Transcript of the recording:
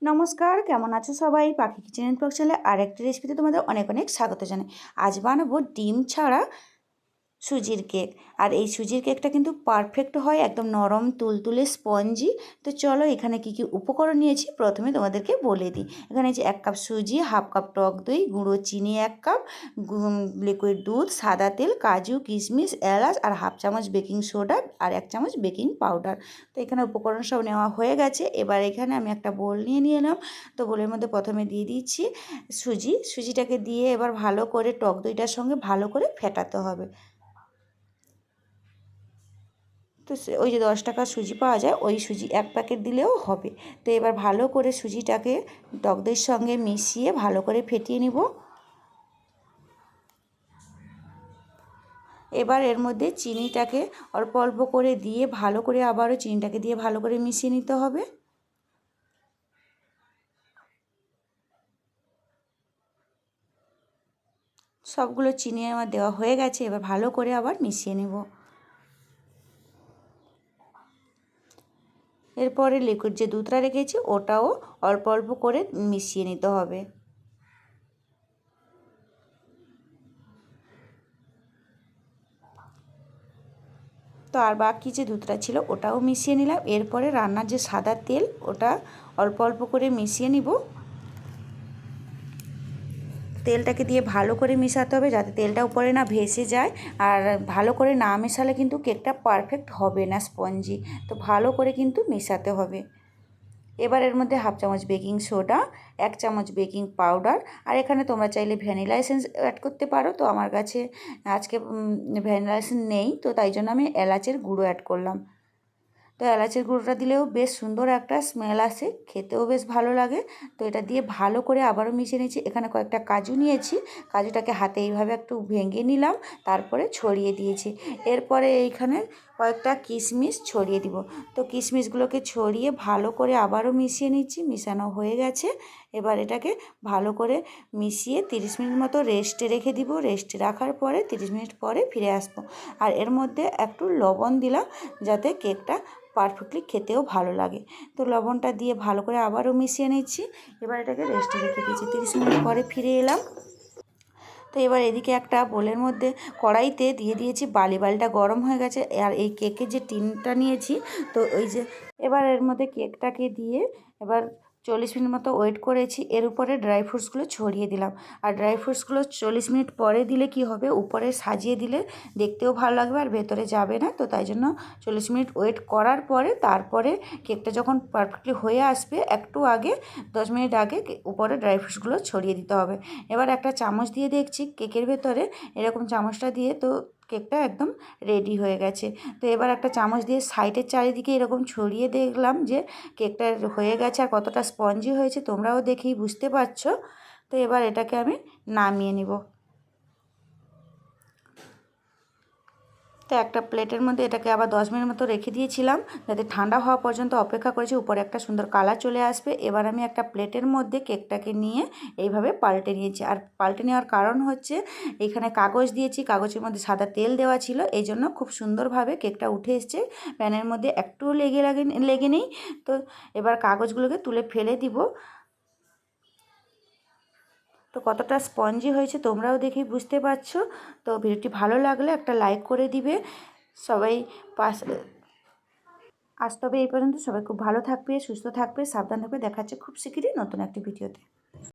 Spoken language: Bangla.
নমস্কার, কেমন আছো সবাই? পাখি কিচেন অ্যান্ড ব্লগ চ্যানেলে আরেকটি রেসিপিতে তোমাদের অনেক অনেক স্বাগত জানাই। আজ বানাবো ডিম ছাড়া সুজির কেক। আর এই সুজির কেকটা কিন্তু পারফেক্ট হয়, একদম নরম তুলতুলে স্পঞ্জি। তো চলো এখানে কি কি উপকরণ নিয়েছি প্রথমে তোমাদেরকে বলে দিই। এখানে যে 1 কাপ সুজি, হাফ কাপ টক দই, গুঁড়ো চিনি 1 কাপ, লিকুইড দুধ, সাদা তেল, কাজু, কিশমিশ, এলাচ আর হাফ চামচ বেকিং সোডা আর 1 চামচ বেকিং পাউডার। তো এখানে উপকরণ সব নেওয়া হয়ে গেছে। এবার এখানে আমি একটা বোল নিয়ে নিলাম। তো বোলের মধ্যে প্রথমে দিয়ে দিচ্ছি সুজিটাকে দিয়ে এবার ভালো করে টক দইটার সঙ্গে ভালো করে ফেটাতে হবে। তো ওই যে 10 টাকার সুজি পাওয়া যায়, ওই সুজি 1 প্যাকেট দিলেও হবে। তো এবার ভালো করে সুজিটাকে টক দইয়ের সঙ্গে মিশিয়ে ভালো করে ফেটিয়ে নিব। এবার এর মধ্যে চিনিটাকে অল্প অল্প করে দিয়ে ভালো করে আবারও চিনিটাকে দিয়ে ভালো করে মিশিয়ে নিতে হবে। সবগুলো চিনি আমার দেওয়া হয়ে গেছে, এবার ভালো করে আবার মিশিয়ে নেব। এরপরে লিকুইড যে দুধটা রেখেছি ওটাও অল্প অল্প করে মিশিয়ে নিতে হবে। তো আর বাকি যে দুধটা ছিল ওটাও মিশিয়ে নিলাম। এরপরে রান্নার যে সাদা তেল ওটা অল্প অল্প করে মিশিয়ে নিব। তেলটাকে দিয়ে ভালো করে মেশাতে হবে যাতে তেলটা উপরে না ভেসে যায়। আর ভালো করে না মেশালে কিন্তু কেকটা পারফেক্ট হবে না, স্পঞ্জি। তো ভালো করে কিন্তু মেশাতে হবে। এবার এর মধ্যে হাফ চামচ বেকিং সোডা, 1 চামচ বেকিং পাউডার, আর এখানে তোমরা চাইলে ভ্যানিলা এসেন্স অ্যাড করতে পারো। তো আমার কাছে আজকে ভ্যানিলা এসেন্স নেই, তো তাই জন্য আমি এলাচের গুঁড়ো অ্যাড করলাম। তো এলাচের গুঁড়োটা দিলেও বেশ সুন্দর একটা স্মেল আসে, খেতেও বেশ ভালো লাগে। তো এটা দিয়ে ভালো করে আবারও মিশিয়ে নিয়েছি। এখানে কয়েকটা কাজু নিয়েছি, কাজুটাকে হাতে এইভাবে একটু ভেঙে নিলাম, তারপরে ছড়িয়ে দিয়েছি। এরপরে এইখানে কয়েকটা কিশমিশ ছড়িয়ে দিব। তো কিশমিশগুলোকে ছড়িয়ে ভালো করে আবারও মিশিয়ে নিচ্ছি। মিশানো হয়ে গেছে। এবার এটাকে ভালো করে মিশিয়ে 30 মিনিট মতো রেস্টে রেখে দিব। রেস্টে রাখার পরে 30 মিনিট পরে ফিরে আসবো। আর এর মধ্যে একটু লবণ দিলাম যাতে কেকটা পারফেক্টলি খেতেও ভালো লাগে। তো লবণটা দিয়ে ভালো করে আবারও মিশিয়ে নিচ্ছি। এবার এটাকে রেস্টে রেখে দিয়েছি। 30 মিনিট পরে ফিরে এলাম। তো এবার এদিকে একটা বোলের মধ্যে কড়াইতে দিয়ে দিয়েছি বালি। বালিটা গরম হয়ে গেছে। আর এই কেকের যে টিনটা নিয়েছি, তো ওই যে এবার এর মধ্যে কেকটাকে দিয়ে এবার 40 মিনিট মতো ওয়েট করেছি। এর উপরে ড্রাই ফ্রুটসগুলো ছড়িয়ে দিলাম। আর ড্রাই ফ্রুটসগুলো 40 মিনিট পরে দিলে কি হবে, উপরে সাজিয়ে দিলে দেখতেও ভালো লাগবে আর ভেতরে যাবে না। তো তাই জন্য 40 মিনিট ওয়েট করার পরে তারপরে কেকটা যখন পারফেক্টলি হয়ে আসবে একটু আগে, 10 মিনিট আগে উপরে ড্রাই ফ্রুটসগুলো ছড়িয়ে দিতে হবে। এবার একটা চামচ দিয়ে দেখছি কেকের ভেতরে, এরকম চামচটা দিয়ে তো কেকটা একদম রেডি হয়ে গেছে। তো এবার একটা চামচ দিয়ে সাইডের চারিদিকে এরকম ছড়িয়ে দেখলাম যে কেকটা হয়ে গেছে আর কতটা স্পঞ্জি হয়েছে, তোমরাও দেখেই বুঝতে পারছো। তো এবার এটাকে আমি নামিয়ে নিব। তো একটা প্লেটের মধ্যে এটাকে আবার 10 মিনিট মতো রেখে দিয়েছিলাম যাতে ঠান্ডা হওয়া পর্যন্ত অপেক্ষা করেছি। উপরে একটা সুন্দর কালার চলে আসবে। এবার আমি একটা প্লেটের মধ্যে কেকটাকে নিয়ে এইভাবে পাল্টে নিয়েছি। আর পাল্টে নেওয়ার কারণ হচ্ছে এখানে কাগজ দিয়েছি, কাগজের মধ্যে সাদা তেল দেওয়া ছিল, এই জন্য খুব সুন্দরভাবে কেকটা উঠে এসছে। প্যানের মধ্যে একটুও লেগে নেই। তো এবার কাগজগুলোকে তুলে ফেলে দিব। তো কতটা স্পঞ্জি হয়েছে তোমরাও দেখেই বুঝতে পারছো। তো ভিডিওটি ভালো লাগলে একটা লাইক করে দিবে সবাই। আজ তবে এই পর্যন্ত। সবাই খুব ভালো থাকবে, সুস্থ থাকবে, সাবধান থাকবে। দেখা হচ্ছে খুব শিগগিরই নতুন একটি ভিডিওতে।